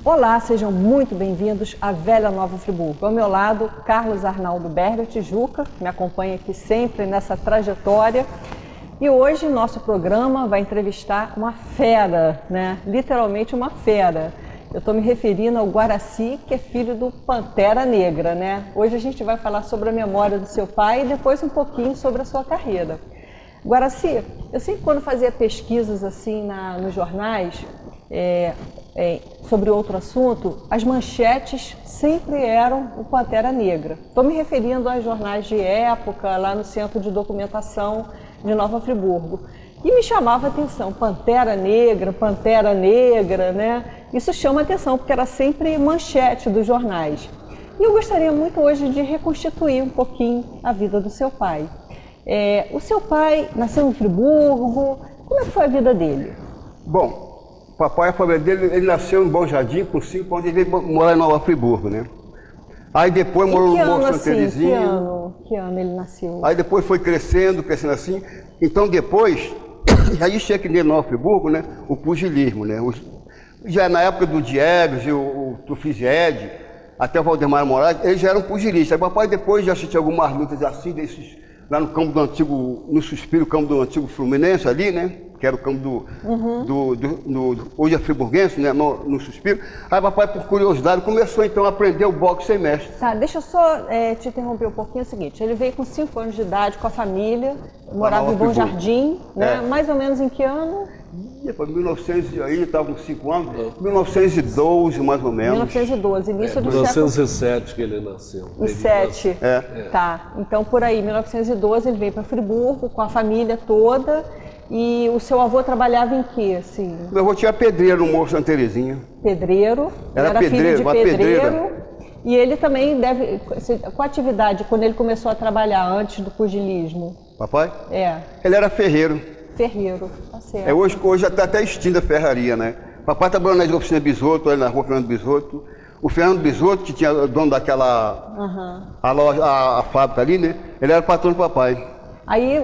Olá, sejam muito bem-vindos à Velha Nova Friburgo. Ao meu lado, Carlos Arnaldo Berbert Juca, que me acompanha aqui sempre nessa trajetória. E hoje nosso programa vai entrevistar uma fera, né? Literalmente uma fera. Eu estou me referindo ao Guaraci, que é filho do Pantera Negra, né? Hoje a gente vai falar sobre a memória do seu pai e depois um pouquinho sobre a sua carreira. Guaraci, eu sempre quando fazia pesquisas assim nos jornais, sobre outro assunto, as manchetes sempre eram o Pantera Negra. Estou me referindo a jornais de época, lá no Centro de Documentação de Nova Friburgo. E me chamava a atenção, Pantera Negra, né? Isso chama a atenção, porque era sempre manchete dos jornais. E eu gostaria muito hoje de reconstituir um pouquinho a vida do seu pai. O seu pai nasceu em Friburgo, como é que foi a vida dele? Bom, o papai, a família dele, ele nasceu em Bom Jardim, com 5 anos, ele veio morar em Nova Friburgo, né? Aí depois morou no Morro Santa Terezinha. Que ano ele nasceu? Aí depois foi crescendo assim. Então depois, aí chega aqui em Nova Friburgo, né? O pugilismo, né? Já na época do Diegues e o Tufizied, até o Valdemar Moraes, eles já eram pugilistas. Aí o papai depois já assistiu algumas lutas assim, lá no campo do antigo, no Suspiro, campo do antigo Fluminense ali, né? Que era o campo hoje é friburguense, né? No Suspiro. Aí papai, por curiosidade, começou então a aprender o boxe sem mestre. Tá, deixa eu só te interromper um pouquinho. É o seguinte, ele veio com 5 anos de idade com a família, morava em Bom Jardim, né? Mais ou menos em que ano? Foi 1900, aí estava com 5 anos, 1912 mais ou menos. 1912, início do 1907 que ele nasceu. Em 7, tá. Então por aí, 1912 ele veio para Friburgo com a família toda. E o seu avô trabalhava em quê, assim? Meu avô tinha pedreiro no Morro Santa Terezinha. Pedreiro? Era pedreiro, filho de pedreiro. E ele também deve... Qual atividade quando ele começou a trabalhar antes do pugilismo? Papai? É. Ele era ferreiro. Ferreiro, tá certo. Hoje está até extinta a ferraria, né? Papai trabalhou nas oficinas Bisotto, ali na rua Fernando Bisotto. O Fernando Bisotto, que tinha dono daquela a fábrica ali, né? Ele era patrão do papai. Aí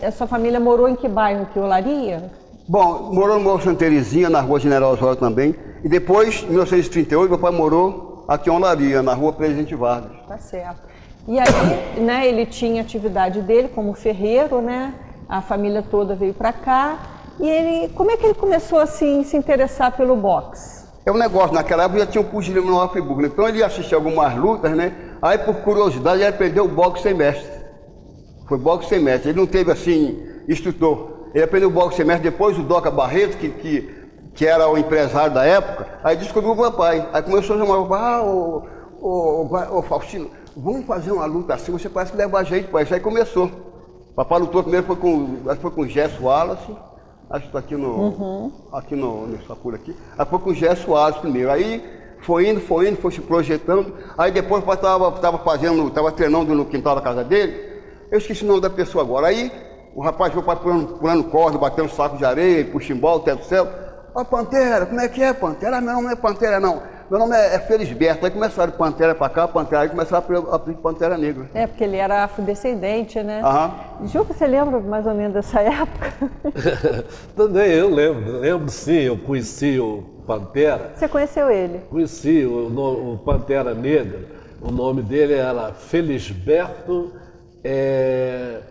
a sua família morou em que bairro? Que Olaria? Bom, morou no Morro Santa Terezinha, na rua General Osório também. E depois, em 1938, meu pai morou aqui em Olaria, na rua Presidente Vargas. Tá certo. E aí, né, ele tinha atividade dele como ferreiro, né? A família toda veio para cá. E como é que ele começou assim a se interessar pelo boxe? É um negócio, naquela época já tinha um pugilismo no Nova Friburgo, né? Então ele assistia algumas lutas, né? Aí por curiosidade ele aprendeu o boxe sem mestre. Foi boxe sem mestre, ele não teve assim, instrutor. Ele aprendeu boxe sem mestre depois do Doca Barreto, que era o empresário da época, aí descobriu o papai. Aí começou a chamar o papai, ô Faustino, vamos fazer uma luta assim, você parece que leva jeito para isso. Aí começou. O papai lutou primeiro, foi com o Gesso Wallace, acho que está aqui no Sakura aqui. Aí foi com o Gesso Wallace primeiro. Aí foi indo, foi se projetando. Aí depois o papai estava treinando no quintal da casa dele. Eu esqueci o nome da pessoa agora. Aí o rapaz foi pulando corda, batendo saco de areia, puximbol, teto do céu. Ó, Pantera, como é que é, Pantera? Meu nome não é Pantera, não. Meu nome é Felisberto. Aí começaram Pantera pra cá, Pantera. Aí começaram a pedir Pantera Negra. É, porque ele era afrodescendente, né? Aham. Você lembra mais ou menos dessa época? Também eu lembro sim, eu conheci o Pantera. Você conheceu ele? Conheci o Pantera Negra, o nome dele era Felisberto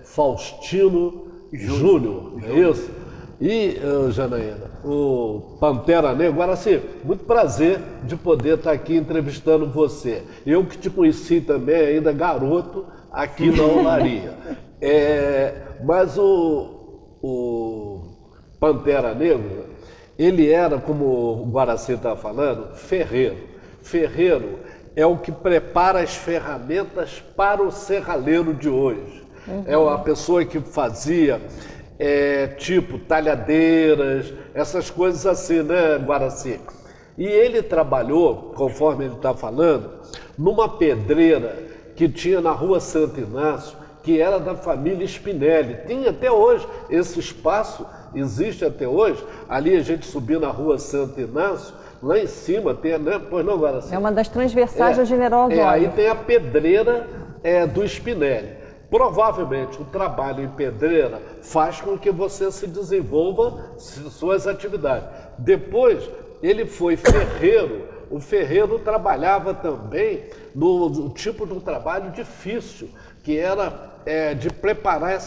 Faustino Júnior, é isso? E, Janaína, o Pantera Negra, agora sim, muito prazer de poder estar aqui entrevistando você. Eu que te conheci também ainda garoto aqui na Olaria. Mas o Pantera Negra, ele era, como o Guaraci está falando, ferreiro. Ferreiro é o que prepara as ferramentas para o serralheiro de hoje. É a pessoa que fazia tipo talhadeiras, essas coisas assim, né, Guaraci? E ele trabalhou, conforme ele está falando, numa pedreira que tinha na rua Santo Inácio, que era da família Spinelli. Tem até hoje esse espaço, existe até hoje. Ali a gente subiu na rua Santo Inácio, lá em cima tem, né? Pois não, Guaraci? É uma das transversais da General Osório. Aí tem a pedreira do Spinelli. Provavelmente o trabalho em pedreira faz com que você se desenvolva suas atividades. Depois, ele foi ferreiro. O ferreiro trabalhava também no tipo de um trabalho difícil, que era de preparar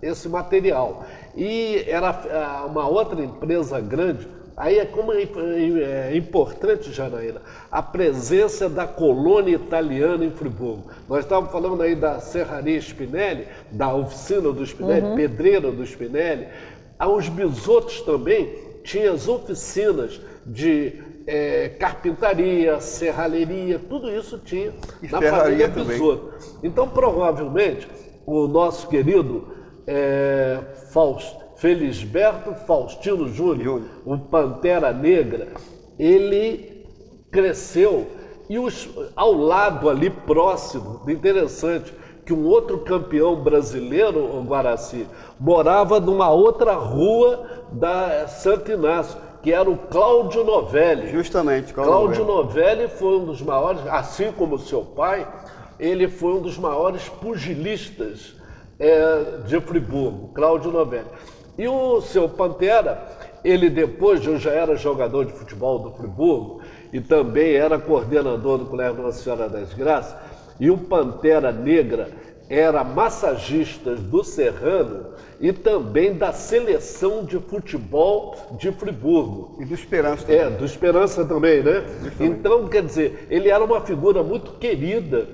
esse material. E era uma outra empresa grande. Aí como é importante, Janaína, a presença da colônia italiana em Friburgo. Nós estávamos falando aí da Serraria Spinelli, da oficina do Spinelli, pedreira do Spinelli. Os Bisottos também tinham as oficinas de carpintaria, serralheria, tudo isso tinha na família Bisotto. Então, provavelmente, o nosso querido Felisberto Faustino Júnior, o Pantera Negra, ele cresceu e ao lado ali próximo, interessante, que um outro campeão brasileiro, o Guaraci, morava numa outra rua da Santo Inácio, que era o Cláudio Novelli. Justamente, Cláudio Novelli foi um dos maiores, assim como seu pai, ele foi um dos maiores pugilistas de Friburgo, Cláudio Novelli. E o seu Pantera, ele depois, eu já era jogador de futebol do Friburgo e também era coordenador do Colégio Nossa Senhora das Graças, e o Pantera Negra era massagista do Serrano e também da seleção de futebol de Friburgo. E do Esperança também. Do Esperança também, né? Então, quer dizer, ele era uma figura muito querida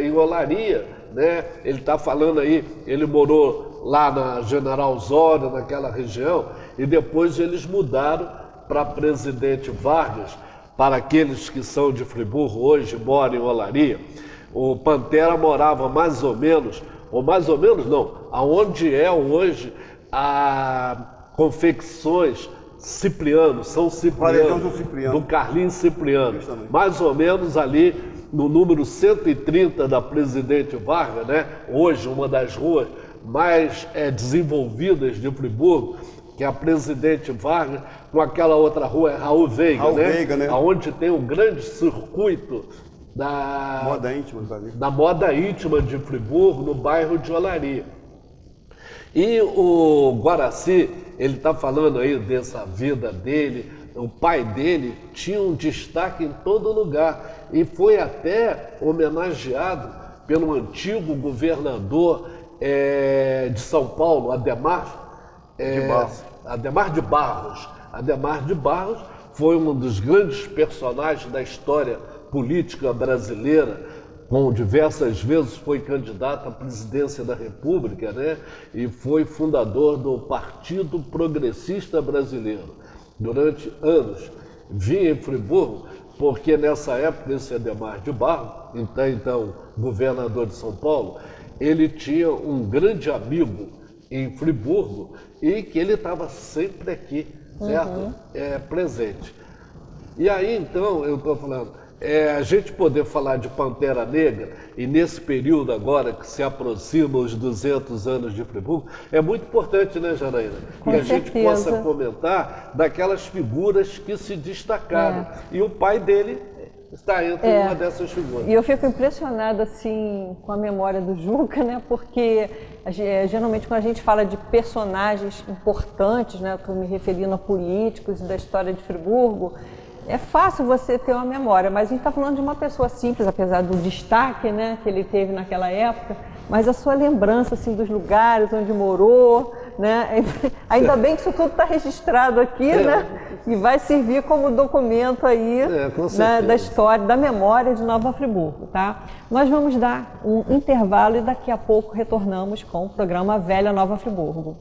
em Olaria, né? Ele está falando aí, ele morou lá na General Osório, naquela região, e depois eles mudaram para Presidente Vargas, para aqueles que são de Friburgo hoje, moram em Olaria. O Pantera morava mais ou menos não, aonde é hoje a Confecções Cipriano, São Cipriano, do Carlinhos Cipriano, mais ou menos ali no número 130 da Presidente Vargas, né? Hoje uma das ruas mais desenvolvidas de Friburgo, que é a Presidente Vargas, com aquela outra rua, Raul Veiga, né? Onde tem um grande circuito da moda íntima de Friburgo, no bairro de Olaria. E o Guaraci, ele está falando aí dessa vida dele, o pai dele tinha um destaque em todo lugar e foi até homenageado pelo antigo governador de São Paulo, Adhemar de Barros. Adhemar de Barros foi um dos grandes personagens da história política brasileira, com diversas vezes foi candidato à presidência da República, né? E foi fundador do Partido Progressista Brasileiro. Durante anos vinha em Friburgo, porque nessa época esse Adhemar de Barros, então governador de São Paulo, ele tinha um grande amigo em Friburgo e que ele estava sempre aqui, certo? Presente. E aí então eu estou falando, a gente poder falar de Pantera Negra, e nesse período agora que se aproxima os 200 anos de Friburgo, é muito importante, né, Janaína? Que a gente possa comentar daquelas figuras que se destacaram. E o pai dele está entre uma dessas figuras. E eu fico impressionada, assim, com a memória do Juca, né, porque geralmente quando a gente fala de personagens importantes, né, eu estou me referindo a políticos da história de Friburgo, é fácil você ter uma memória, mas a gente está falando de uma pessoa simples, apesar do destaque, né, que ele teve naquela época, mas a sua lembrança assim, dos lugares onde morou, né, ainda bem que isso tudo está registrado aqui, né, e vai servir como documento aí né, da história, da memória de Nova Friburgo. Tá? Nós vamos dar um intervalo e daqui a pouco retornamos com o programa Velha Nova Friburgo.